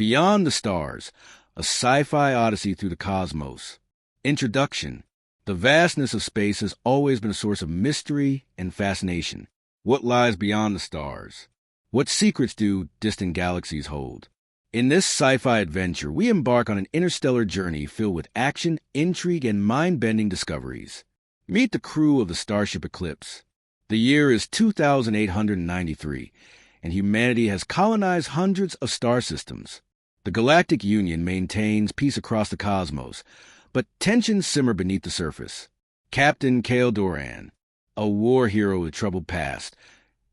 Beyond the Stars, a sci-fi odyssey through the cosmos. Introduction. The vastness of space has always been a source of mystery and fascination. What lies beyond the stars? What secrets do distant galaxies hold? In this sci-fi adventure, we embark on an interstellar journey filled with action, intrigue, and mind-bending discoveries. Meet the crew of the Starship Eclipse. The year is 2893, and humanity has colonized hundreds of star systems. The Galactic Union maintains peace across the cosmos, but tensions simmer beneath the surface. Captain Kale Doran, a war hero with a troubled past.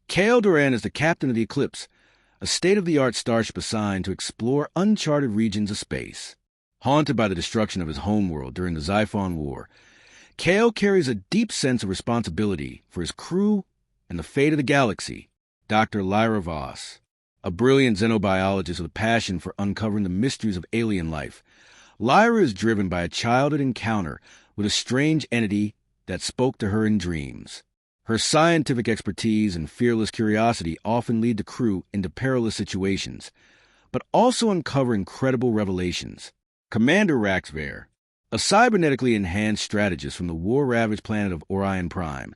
Kale Doran is the captain of the Eclipse, a state-of-the-art starship assigned to explore uncharted regions of space. Haunted by the destruction of his homeworld during the Xiphon War, Kale carries a deep sense of responsibility for his crew and the fate of the galaxy. Dr. Lyra Voss, a brilliant xenobiologist with a passion for uncovering the mysteries of alien life, Lyra is driven by a childhood encounter with a strange entity that spoke to her in dreams. Her scientific expertise and fearless curiosity often lead the crew into perilous situations, but also uncover incredible revelations. Commander Raxver, a cybernetically enhanced strategist from the war-ravaged planet of Orion Prime,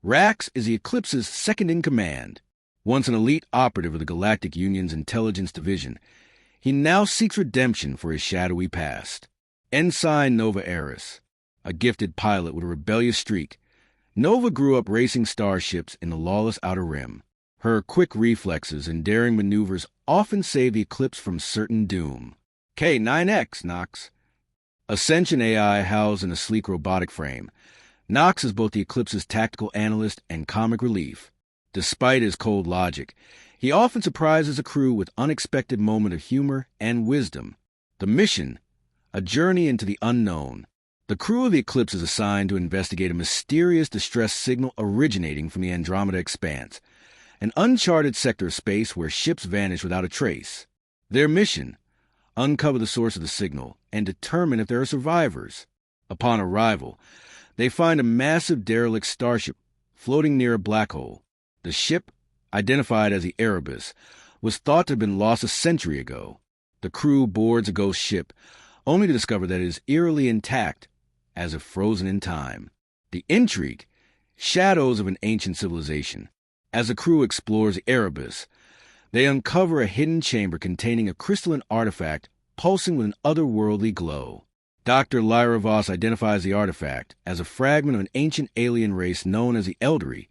Rax is the Eclipse's second-in-command. Once an elite operative of the Galactic Union's intelligence division, he now seeks redemption for his shadowy past. Ensign Nova Eris, a gifted pilot with a rebellious streak, Nova grew up racing starships in the lawless Outer Rim. Her quick reflexes and daring maneuvers often save the Eclipse from certain doom. K-9X, Nox. Ascension AI housed in a sleek robotic frame, Nox is both the Eclipse's tactical analyst and comic relief. Despite his cold logic, he often surprises the crew with unexpected moments of humor and wisdom. The mission, a journey into the unknown. The crew of the Eclipse is assigned to investigate a mysterious distress signal originating from the Andromeda Expanse, an uncharted sector of space where ships vanish without a trace. Their mission, uncover the source of the signal and determine if there are survivors. Upon arrival, they find a massive derelict starship floating near a black hole. The ship, identified as the Erebus, was thought to have been lost a century ago. The crew boards a ghost ship, only to discover that it is eerily intact, as if frozen in time. The intrigue, shadows of an ancient civilization. As the crew explores the Erebus, they uncover a hidden chamber containing a crystalline artifact pulsing with an otherworldly glow. Dr. Lyra Voss identifies the artifact as a fragment of an ancient alien race known as the Eldari,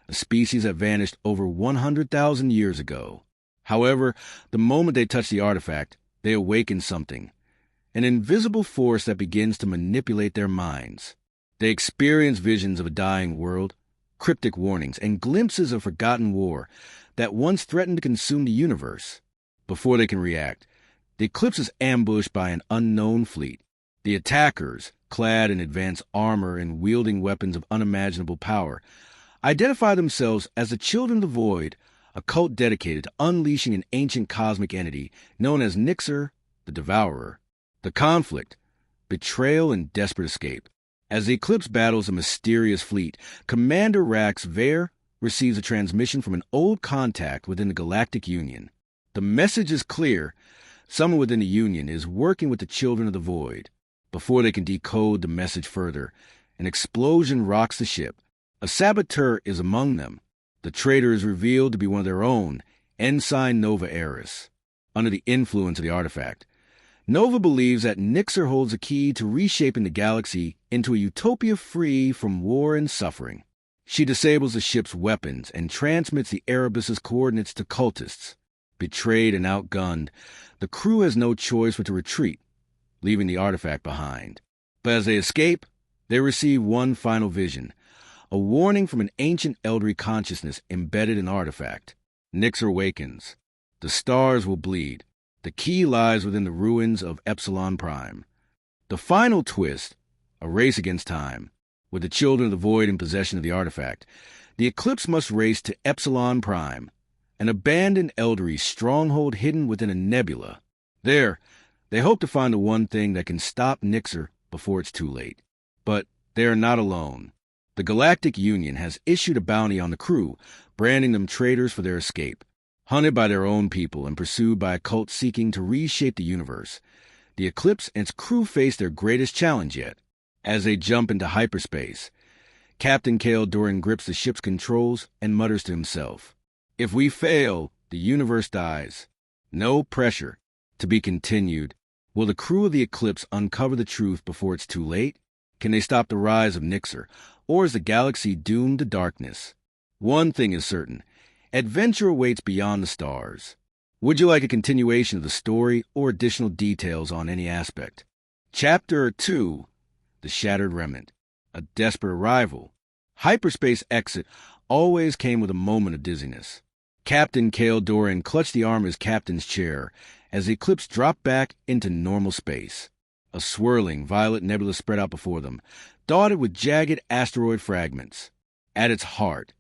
a species that vanished over 100,000 years ago. However, the moment they touch the artifact, they awaken something, an invisible force that begins to manipulate their minds. They experience visions of a dying world, cryptic warnings, and glimpses of forgotten war that once threatened to consume the universe. Before they can react, the Eclipse is ambushed by an unknown fleet. The attackers, clad in advanced armor and wielding weapons of unimaginable power, identify themselves as the Children of the Void, a cult dedicated to unleashing an ancient cosmic entity known as Nixer, the Devourer. The conflict, betrayal, and desperate escape. As the Eclipse battles a mysterious fleet, Commander Rax Ver receives a transmission from an old contact within the Galactic Union. The message is clear. Someone within the Union is working with the Children of the Void. Before they can decode the message further, an explosion rocks the ship. A saboteur is among them. The traitor is revealed to be one of their own, Ensign Nova Eris. Under the influence of the artifact, Nova believes that Nixer holds a key to reshaping the galaxy into a utopia free from war and suffering. She disables the ship's weapons and transmits the Erebus's coordinates to cultists. Betrayed and outgunned, the crew has no choice but to retreat, leaving the artifact behind. But as they escape, they receive one final vision, a warning from an ancient Eldari consciousness embedded in the artifact. Nixer awakens. The stars will bleed. The key lies within the ruins of Epsilon Prime. The final twist, a race against time. With the Children of the Void in possession of the artifact, the Eclipse must race to Epsilon Prime, an abandoned Eldari stronghold hidden within a nebula. There, they hope to find the one thing that can stop Nixer before it's too late. But they are not alone. The Galactic Union has issued a bounty on the crew, branding them traitors for their escape. Hunted by their own people and pursued by a cult seeking to reshape the universe, the Eclipse and its crew face their greatest challenge yet. As they jump into hyperspace, Captain Kale Doran grips the ship's controls and mutters to himself, "If we fail, the universe dies. No pressure. To be continued. Will the crew of the Eclipse uncover the truth before it's too late? Can they stop the rise of Nixer, or is the galaxy doomed to darkness? One thing is certain. Adventure awaits beyond the stars." Would you like a continuation of the story or additional details on any aspect? Chapter 2, The Shattered Remnant. A desperate arrival. Hyperspace exit always came with a moment of dizziness. Captain Kale Doran clutched the arm of his captain's chair as the Eclipse dropped back into normal space. A swirling violet nebula spread out before them, dotted with jagged asteroid fragments. At its heart,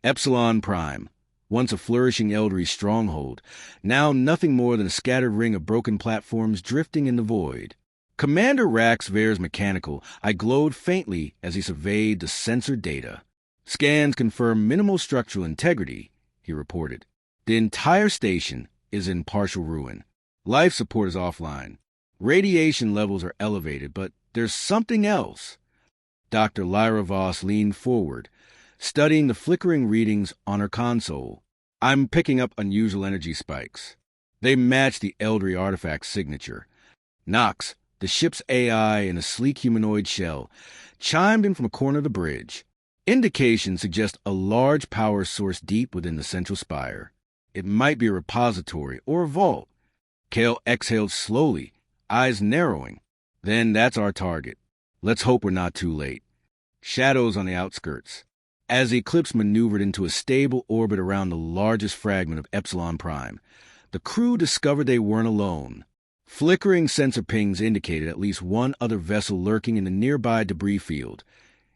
Epsilon Prime, once a flourishing Eldry stronghold, now nothing more than a scattered ring of broken platforms drifting in the void. Commander Rax Vare's mechanical eye glowed faintly as he surveyed the sensor data. "Scans confirm minimal structural integrity," he reported. "The entire station is in partial ruin. Life support is offline. Radiation levels are elevated, but there's something else." Dr. Lyra Voss leaned forward, studying the flickering readings on her console. "I'm picking up unusual energy spikes. They match the Eldry artifact signature." Nox, the ship's AI in a sleek humanoid shell, chimed in from a corner of the bridge. Indications suggest a large power source deep within the central spire. It might be a repository or a vault. Kale exhaled slowly, eyes narrowing. "Then that's our target. Let's hope we're not too late." Shadows on the outskirts. As the Eclipse maneuvered into a stable orbit around the largest fragment of Epsilon Prime, the crew discovered they weren't alone. Flickering sensor pings indicated at least one other vessel lurking in the nearby debris field,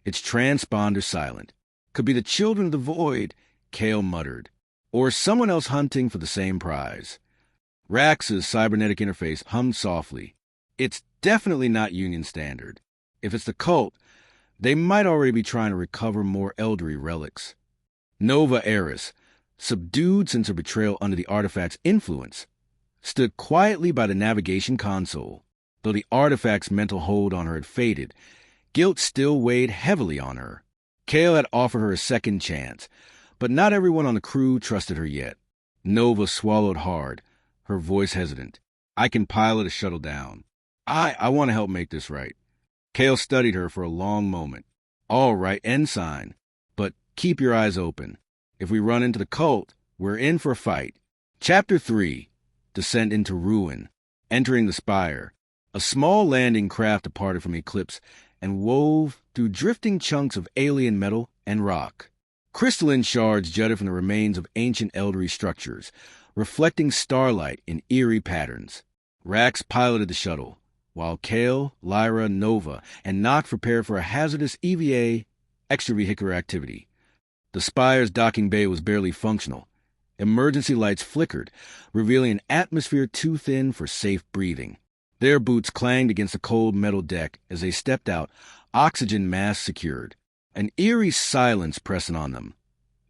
its transponder silent. "Could be the children of the void," Kale muttered, "or someone else hunting for the same prize." Rax's cybernetic interface hummed softly. "It's definitely not Union Standard. If it's the cult, they might already be trying to recover more Eldry relics." Nova Eris, subdued since her betrayal under the artifact's influence, stood quietly by the navigation console. Though the artifact's mental hold on her had faded, guilt still weighed heavily on her. Kale had offered her a second chance, but not everyone on the crew trusted her yet. Nova swallowed hard, her voice hesitant. "I can pilot a shuttle down. I want to help make this right." Kale studied her for a long moment. "All right, Ensign, but keep your eyes open. If we run into the cult, we're in for a fight." Chapter 3, Descent into Ruin. Entering the spire, a small landing craft departed from the Eclipse and wove through drifting chunks of alien metal and rock. Crystalline shards jutted from the remains of ancient Eldry structures, reflecting starlight in eerie patterns. Rax piloted the shuttle, while Kale, Lyra, Nova, and Nock prepared for a hazardous EVA extravehicular activity. The spire's docking bay was barely functional. Emergency lights flickered, revealing an atmosphere too thin for safe breathing. Their boots clanged against the cold metal deck as they stepped out, oxygen masks secured. An eerie silence pressing on them.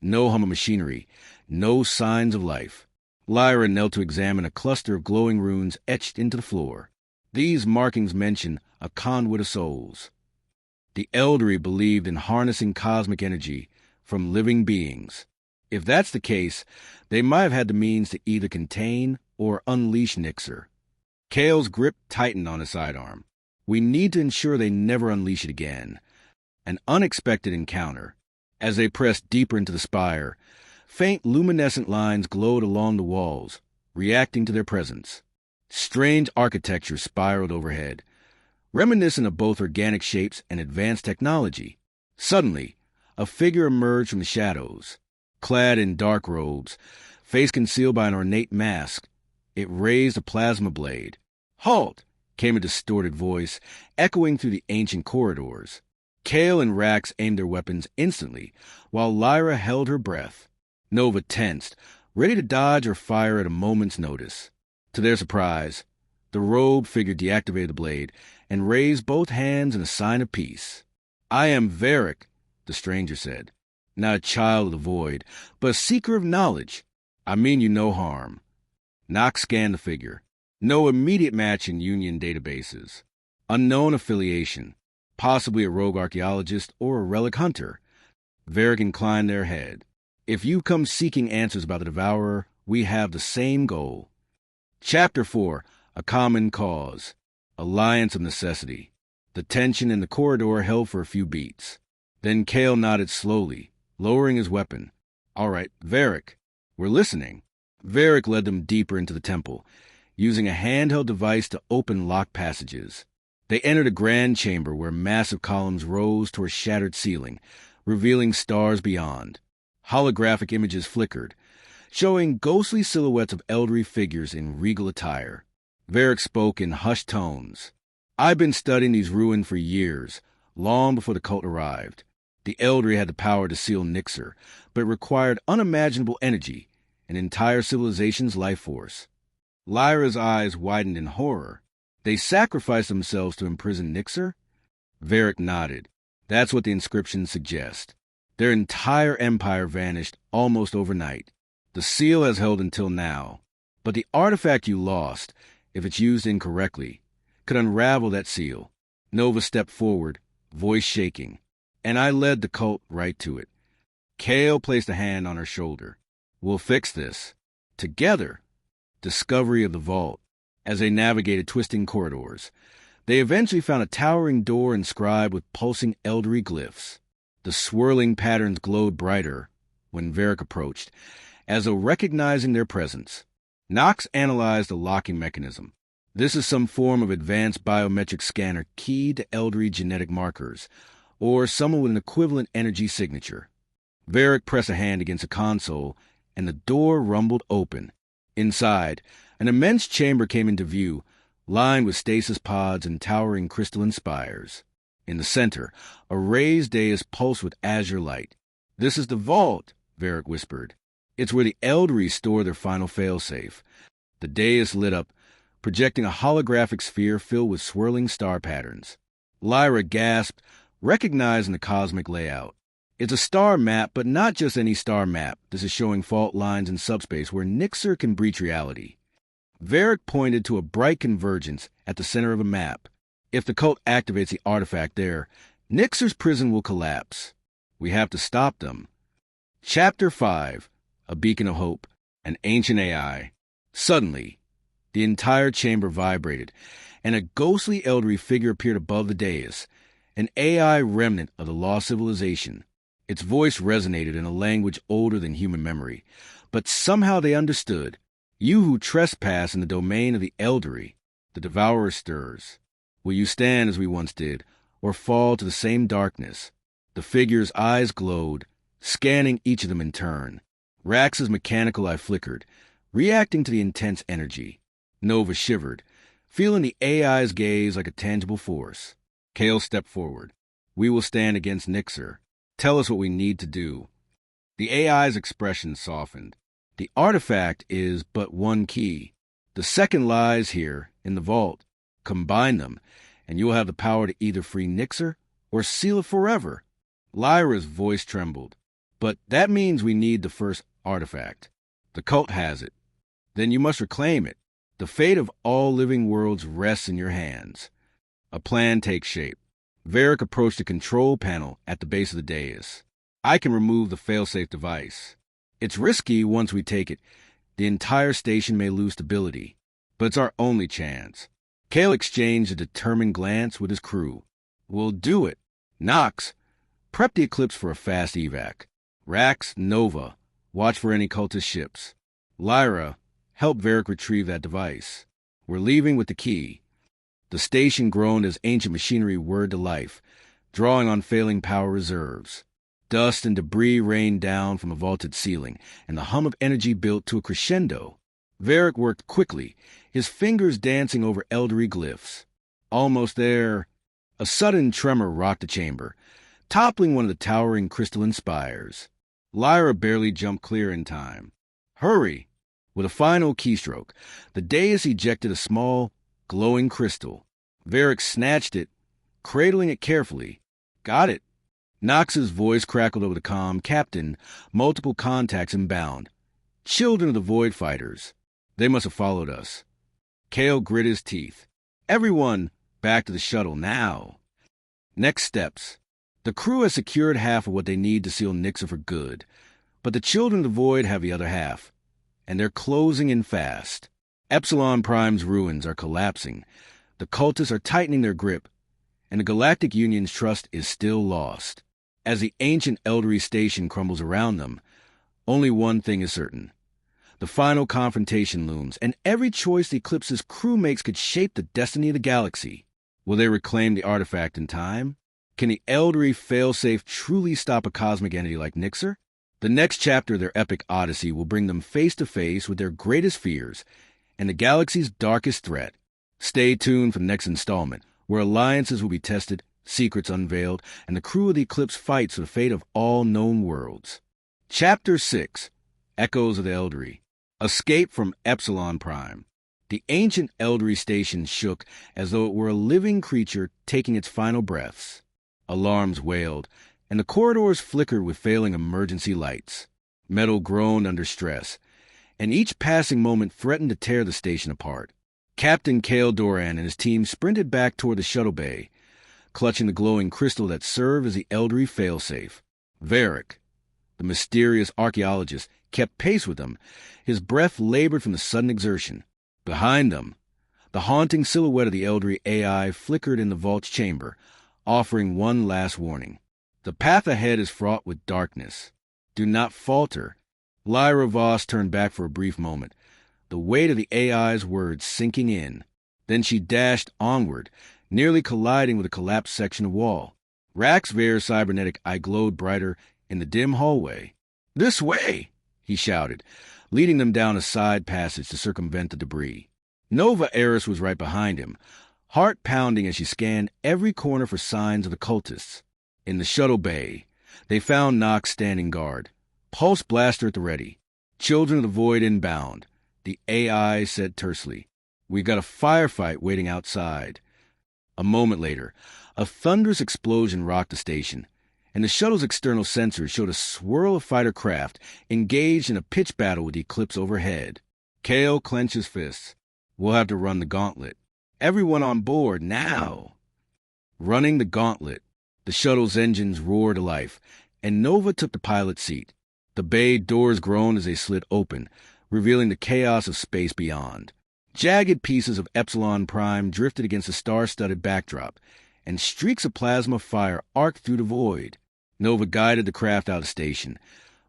No hum of machinery, no signs of life. Lyra knelt to examine a cluster of glowing runes etched into the floor. These markings mention a conduit of souls. The Eldry believed in harnessing cosmic energy from living beings. If that's the case, they might have had the means to either contain or unleash Nixer. Kale's grip tightened on his sidearm. "We need to ensure they never unleash it again." An unexpected encounter. As they pressed deeper into the spire, faint luminescent lines glowed along the walls, reacting to their presence. Strange architecture spiraled overhead, reminiscent of both organic shapes and advanced technology. Suddenly, a figure emerged from the shadows. Clad in dark robes, face concealed by an ornate mask, it raised a plasma blade. "Halt!" came a distorted voice, echoing through the ancient corridors. Kale and Rax aimed their weapons instantly, while Lyra held her breath. Nova tensed, ready to dodge or fire at a moment's notice. To their surprise, the robed figure deactivated the blade and raised both hands in a sign of peace. "I am Varric," the stranger said. "Not a child of the void, but a seeker of knowledge. I mean you no harm. Knox scanned the figure. No immediate match in Union databases. Unknown affiliation. Possibly a rogue archaeologist or a relic hunter. Varric inclined their head. If you come seeking answers about the Devourer, we have the same goal. Chapter 4. A Common Cause. Alliance of Necessity. The tension in the corridor held for a few beats. Then Kale nodded slowly, lowering his weapon. All right, Varric, we're listening. Varric led them deeper into the temple, using a handheld device to open locked passages. They entered a grand chamber where massive columns rose to a shattered ceiling, revealing stars beyond. Holographic images flickered, showing ghostly silhouettes of elderly figures in regal attire. Varric spoke in hushed tones. I've been studying these ruins for years, long before the cult arrived. The elderly had the power to seal Nixer, but it required unimaginable energy, an entire civilization's life force. Lyra's eyes widened in horror. They sacrificed themselves to imprison Nixer? Varric nodded. That's what the inscriptions suggest. Their entire empire vanished almost overnight. The seal has held until now. But the artifact you lost, if it's used incorrectly, could unravel that seal. Nova stepped forward, voice shaking, and I led the cult right to it. Kale placed a hand on her shoulder. We'll fix this. Together. Discovery of the vault. As they navigated twisting corridors, they eventually found a towering door inscribed with pulsing elderly glyphs. The swirling patterns glowed brighter when Varric approached, as though recognizing their presence. Knox analyzed the locking mechanism. This is some form of advanced biometric scanner keyed to elderly genetic markers, or someone with an equivalent energy signature. Varric pressed a hand against a console, and the door rumbled open. Inside, an immense chamber came into view, lined with stasis pods and towering crystalline spires. In the center, a raised dais pulsed with azure light. This is the vault, Varric whispered. It's where the elderly store their final failsafe. The dais lit up, projecting a holographic sphere filled with swirling star patterns. Lyra gasped, recognizing the cosmic layout. It's a star map, but not just any star map. This is showing fault lines in subspace where Nixer can breach reality. Varric pointed to a bright convergence at the center of a map. If the cult activates the artifact there, Nixer's prison will collapse. We have to stop them. Chapter 5. A Beacon of Hope. An Ancient AI. Suddenly, the entire chamber vibrated, and a ghostly elderly figure appeared above the dais, an AI remnant of the lost civilization. Its voice resonated in a language older than human memory, but somehow they understood. You who trespass in the domain of the elderly, the devourer stirs. Will you stand as we once did, or fall to the same darkness? The figure's eyes glowed, scanning each of them in turn. Rax's mechanical eye flickered, reacting to the intense energy. Nova shivered, feeling the AI's gaze like a tangible force. Kale stepped forward. We will stand against Nixer. Tell us what we need to do. The AI's expression softened. The artifact is but one key. The second lies here, in the vault. Combine them, and you'll have the power to either free Nixer or seal it forever. Lyra's voice trembled. But that means we need the first artifact. The cult has it. Then you must reclaim it. The fate of all living worlds rests in your hands. A plan takes shape. Varric approached the control panel at the base of the dais. I can remove the failsafe device. It's risky once we take it. The entire station may lose stability, but it's our only chance. Kale exchanged a determined glance with his crew. We'll do it. Knox, prep the Eclipse for a fast evac. Rax, Nova, watch for any cultist ships. Lyra, help Varric retrieve that device. We're leaving with the key. The station groaned as ancient machinery whirred to life, drawing on failing power reserves. Dust and debris rained down from the vaulted ceiling, and the hum of energy built to a crescendo. Varric worked quickly, his fingers dancing over elderly glyphs. Almost there, a sudden tremor rocked the chamber, toppling one of the towering crystalline spires. Lyra barely jumped clear in time. Hurry! With a final keystroke, the dais ejected a small, glowing crystal. Varric snatched it, cradling it carefully. Got it. Knox's voice crackled over the comm. Captain, multiple contacts inbound. Children of the Void Fighters. They must have followed us. Kale grit his teeth. Everyone, back to the shuttle now. Next steps. The crew has secured half of what they need to seal Nixer for good, but the Children of the Void have the other half, and they're closing in fast. Epsilon Prime's ruins are collapsing, the cultists are tightening their grip, and the Galactic Union's trust is still lost. As the ancient Eldery station crumbles around them, only one thing is certain. The final confrontation looms, and every choice the Eclipse's crew makes could shape the destiny of the galaxy. Will they reclaim the artifact in time? Can the Eldery failsafe truly stop a cosmic entity like Nixer? The next chapter of their epic Odyssey will bring them face to face with their greatest fears and the galaxy's darkest threat. Stay tuned for the next installment, where alliances will be tested, secrets unveiled, and the crew of the Eclipse fights for the fate of all known worlds. Chapter 6. Echoes of the Eldery. Escape from Epsilon Prime. The ancient Eldery station shook as though it were a living creature taking its final breaths. Alarms wailed, and the corridors flickered with failing emergency lights. Metal groaned under stress, and each passing moment threatened to tear the station apart. Captain Kale Doran and his team sprinted back toward the shuttle bay, clutching the glowing crystal that served as the Eldery failsafe. Varric, the mysterious archaeologist, kept pace with them, his breath labored from the sudden exertion. Behind them, the haunting silhouette of the Eldery AI flickered in the vault's chamber, offering one last warning. The path ahead is fraught with darkness. Do not falter. Lyra Voss turned back for a brief moment, the weight of the AI's words sinking in. Then she dashed onward, nearly colliding with a collapsed section of wall. Raxvair's cybernetic eye glowed brighter in the dim hallway. "This way!" he shouted, leading them down a side passage to circumvent the debris. Nova Eris was right behind him, heart pounding as she scanned every corner for signs of the cultists. In the shuttle bay, they found Nox standing guard, pulse blaster at the ready. Children of the Void inbound, the AI said tersely. "We've got a firefight waiting outside." A moment later, a thunderous explosion rocked the station, and the shuttle's external sensors showed a swirl of fighter craft engaged in a pitched battle with the Eclipse overhead. Kale clenched his fists. "We'll have to run the gauntlet. Everyone on board, now!" Running the gauntlet. The shuttle's engines roared to life, and Nova took the pilot's seat. The bay doors groaned as they slid open, revealing the chaos of space beyond. Jagged pieces of Epsilon Prime drifted against the star-studded backdrop, and streaks of plasma fire arced through the void. Nova guided the craft out of station,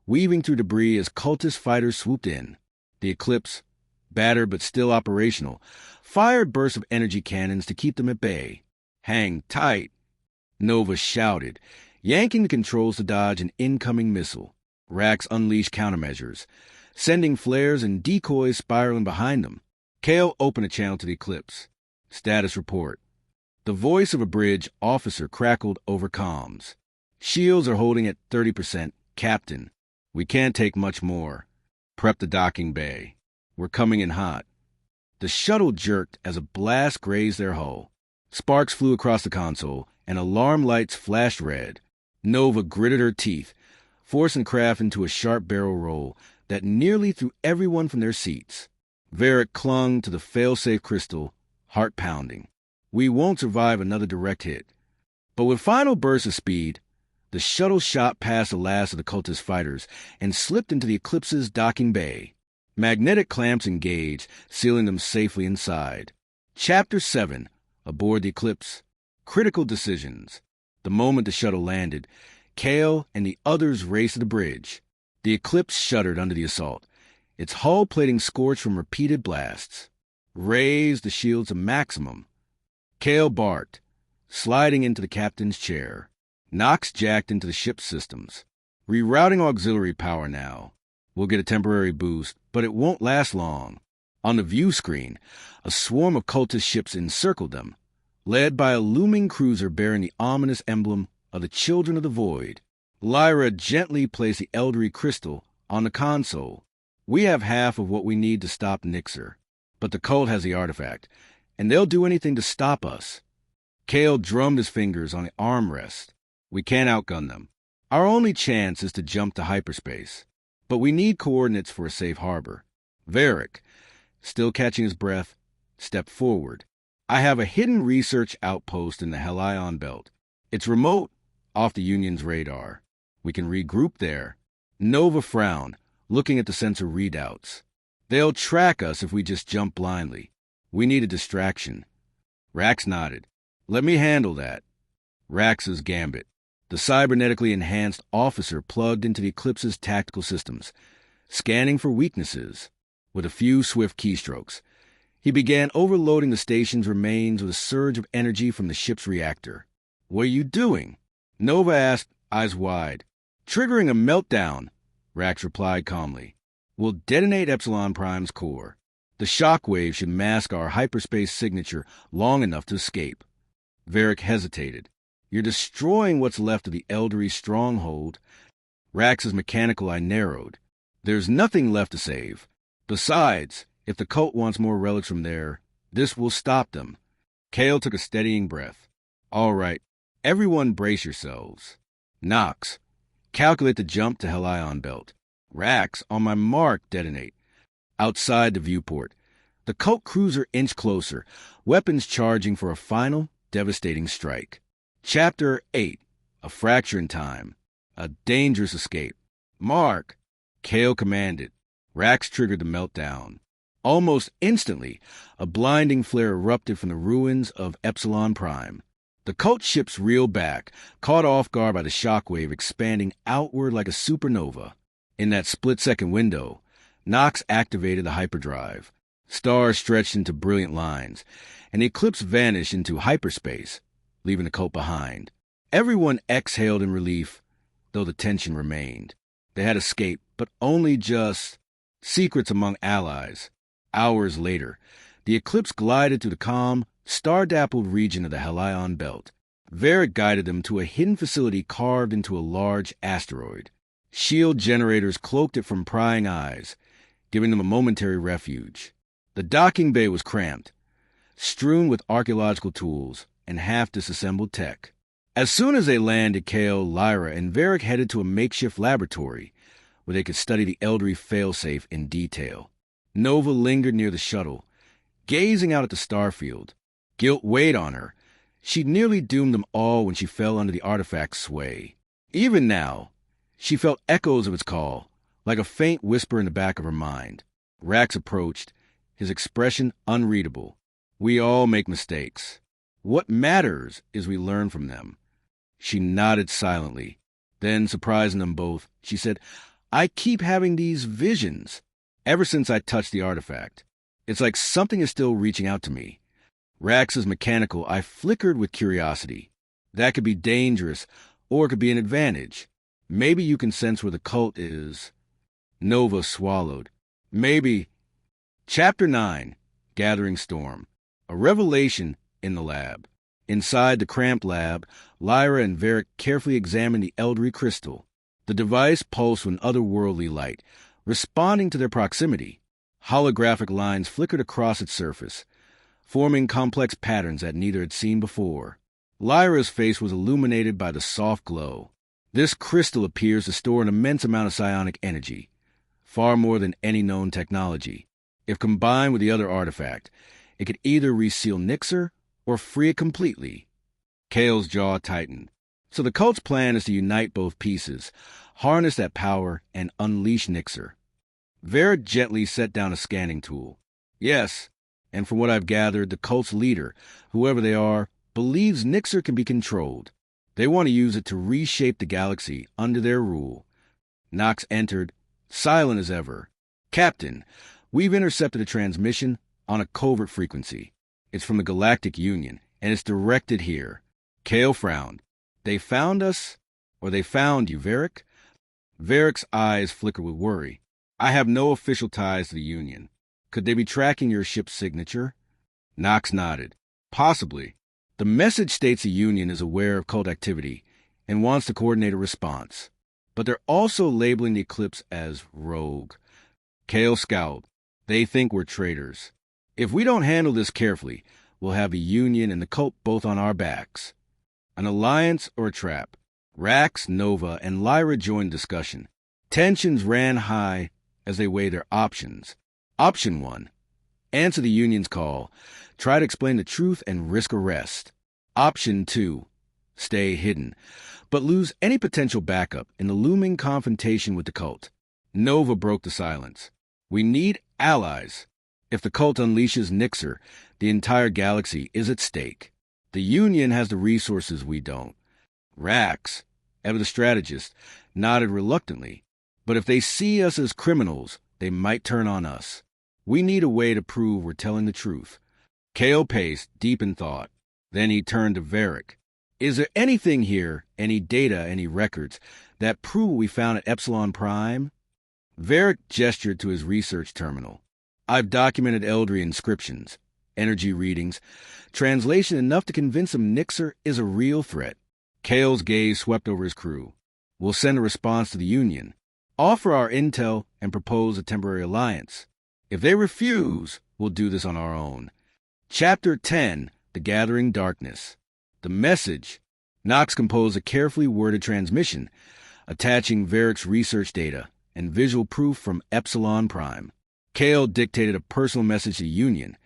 weaving through debris as cultist fighters swooped in. The Eclipse, battered but still operational, fired bursts of energy cannons to keep them at bay. "Hang tight," Nova shouted, yanking the controls to dodge an incoming missile. Rax unleashed countermeasures, sending flares and decoys spiraling behind them. Kale opened a channel to the Eclipse. Status report. The voice of a bridge officer crackled over comms. "Shields are holding at 30%. Captain, we can't take much more. Prep the docking bay. We're coming in hot." The shuttle jerked as a blast grazed their hull. Sparks flew across the console, and alarm lights flashed red. Nova gritted her teeth, forcing the craft into a sharp barrel roll that nearly threw everyone from their seats. Varric clung to the failsafe crystal, heart pounding. "We won't survive another direct hit." But with final bursts of speed, the shuttle shot past the last of the cultist fighters and slipped into the Eclipse's docking bay. Magnetic clamps engaged, sealing them safely inside. Chapter 7. Aboard the Eclipse. Critical decisions. The moment the shuttle landed, Kale and the others raced to the bridge. The Eclipse shuddered under the assault, its hull plating scorched from repeated blasts. "Raise the shields to maximum." Kale barked, sliding into the captain's chair. Nox jacked into the ship's systems. "Rerouting auxiliary power now. We'll get a temporary boost, but it won't last long." On the view screen, a swarm of cultist ships encircled them, led by a looming cruiser bearing the ominous emblem of the Children of the Void. Lyra gently placed the Eldery crystal on the console. "We have half of what we need to stop Nixer, but the cult has the artifact, and they'll do anything to stop us." Kale drummed his fingers on the armrest. "We can't outgun them. Our only chance is to jump to hyperspace. But we need coordinates for a safe harbor. Varric, still catching his breath, stepped forward. I have a hidden research outpost in the Helion Belt. It's remote, off the Union's radar. We can regroup there. Nova frowned, looking at the sensor readouts. They'll track us if we just jump blindly. We need a distraction. Rax nodded. Let me handle that. Rax's gambit. The cybernetically enhanced officer plugged into the Eclipse's tactical systems, scanning for weaknesses. With a few swift keystrokes, he began overloading the station's remains with a surge of energy from the ship's reactor. What are you doing? Nova asked, eyes wide. Triggering a meltdown, Rax replied calmly. We'll detonate Epsilon Prime's core. The shockwave should mask our hyperspace signature long enough to escape. Varric hesitated. You're destroying what's left of the Eldery stronghold. Rax's mechanical eye narrowed. There's nothing left to save. Besides, if the cult wants more relics from there, this will stop them. Kale took a steadying breath. All right, everyone brace yourselves. Nox, calculate the jump to Helion Belt. Rax, on my mark, detonate. Outside the viewport, the cult cruiser inched closer, weapons charging for a final, devastating strike. Chapter 8. A Fracture in Time. A Dangerous Escape. Mark, Kale commanded. Rax triggered the meltdown. Almost instantly, a blinding flare erupted from the ruins of Epsilon Prime. The cult ships reeled back, caught off guard by the shockwave expanding outward like a supernova. In that split-second window, Nox activated the hyperdrive. Stars stretched into brilliant lines, and the Eclipse vanished into hyperspace, leaving the cult behind. Everyone exhaled in relief, though the tension remained. They had escaped, but only just secrets among allies. Hours later, the Eclipse glided through the calm, star-dappled region of the Helion Belt. Varric guided them to a hidden facility carved into a large asteroid. Shield generators cloaked it from prying eyes, giving them a momentary refuge. The docking bay was cramped, strewn with archaeological tools and half-disassembled tech. As soon as they landed, Kale, Lyra, and Varric headed to a makeshift laboratory where they could study the Eldery failsafe in detail. Nova lingered near the shuttle, gazing out at the starfield. Guilt weighed on her. She'd nearly doomed them all when she fell under the artifact's sway. Even now, she felt echoes of its call, like a faint whisper in the back of her mind. Rax approached, his expression unreadable. We all make mistakes. What matters is we learn from them. She nodded silently. Then, surprising them both, she said, I keep having these visions. Ever since I touched the artifact, it's like something is still reaching out to me. Rax's mechanical eye flickered with curiosity. That could be dangerous, or it could be an advantage. Maybe you can sense where the cult is. Nova swallowed. Maybe. Chapter 9. Gathering Storm. A revelation in the lab. Inside the cramped lab, Lyra and Varric carefully examined the Eldery crystal. The device pulsed with an otherworldly light, responding to their proximity. Holographic lines flickered across its surface, forming complex patterns that neither had seen before. Lyra's face was illuminated by the soft glow. This crystal appears to store an immense amount of psionic energy, far more than any known technology. If combined with the other artifact, it could either reseal Nixer or free it completely. Kale's jaw tightened. So the cult's plan is to unite both pieces, harness that power, and unleash Nixer. Varric gently set down a scanning tool. Yes, and from what I've gathered, the cult's leader, whoever they are, believes Nixer can be controlled. They want to use it to reshape the galaxy under their rule. Nox entered, silent as ever. Captain, we've intercepted a transmission on a covert frequency. It's from the Galactic Union, and it's directed here. Kale frowned. They found us, or they found you, Varric? Varric's eyes flickered with worry. I have no official ties to the Union. Could they be tracking your ship's signature? Nox nodded. Possibly. The message states the Union is aware of cult activity and wants to coordinate a response. But they're also labeling the Eclipse as rogue. Kale scowled. They think we're traitors. If we don't handle this carefully, we'll have the Union and the cult both on our backs. An alliance or a trap? Rax, Nova, and Lyra joined the discussion. Tensions ran high as they weighed their options. Option 1. Answer the Union's call. Try to explain the truth and risk arrest. Option 2. Stay hidden, but lose any potential backup in the looming confrontation with the cult. Nova broke the silence. We need allies. If the cult unleashes Nixer, the entire galaxy is at stake. The Union has the resources we don't. Rax, ever the strategist, nodded reluctantly. But if they see us as criminals, they might turn on us. We need a way to prove we're telling the truth. Kale paced, deep in thought. Then he turned to Varric. Is there anything here, any data, any records, that prove what we found at Epsilon Prime? Varric gestured to his research terminal. I've documented Eldry inscriptions, energy readings, translation enough to convince them Nixer is a real threat. Kale's gaze swept over his crew. We'll send a response to the Union, offer our intel, and propose a temporary alliance. If they refuse, we'll do this on our own. Chapter 10, The Gathering Darkness. The message. Knox composed a carefully worded transmission, attaching Varric's research data and visual proof from Epsilon Prime. Kale dictated a personal message to the Union,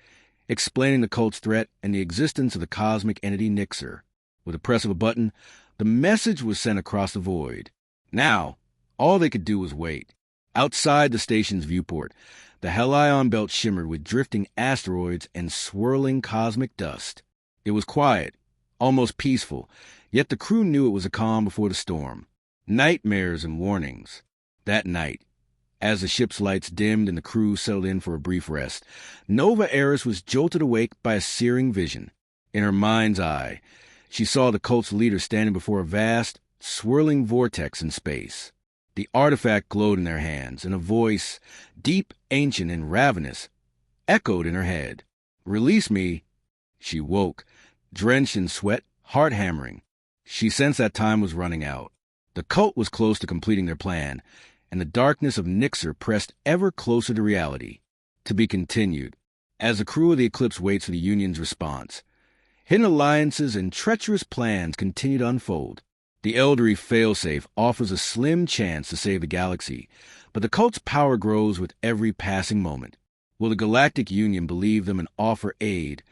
explaining the cult's threat and the existence of the cosmic entity Nixer. With a press of a button, the message was sent across the void. Now, all they could do was wait. Outside the station's viewport, the Helion belt shimmered with drifting asteroids and swirling cosmic dust. It was quiet, almost peaceful, yet the crew knew it was a calm before the storm. Nightmares and warnings. That night, as the ship's lights dimmed and the crew settled in for a brief rest, Nova Eris was jolted awake by a searing vision. In her mind's eye, she saw the cult's leader standing before a vast, swirling vortex in space. The artifact glowed in their hands, and a voice, deep, ancient, and ravenous, echoed in her head. Release me. She woke, drenched in sweat, heart hammering. She sensed that time was running out. The cult was close to completing their plan, and the darkness of Nixer pressed ever closer to reality. To be continued, as the crew of the Eclipse waits for the Union's response. Hidden alliances and treacherous plans continue to unfold. The Eldry failsafe offers a slim chance to save the galaxy, but the cult's power grows with every passing moment. Will the Galactic Union believe them and offer aid,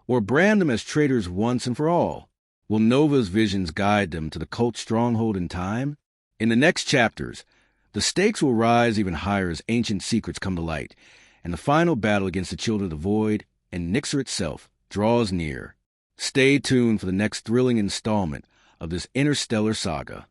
or brand them as traitors once and for all? Will Nova's visions guide them to the cult's stronghold in time? In the next chapters, the stakes will rise even higher as ancient secrets come to light, and the final battle against the Children of the Void and Nixer itself draws near. Stay tuned for the next thrilling installment of this interstellar saga.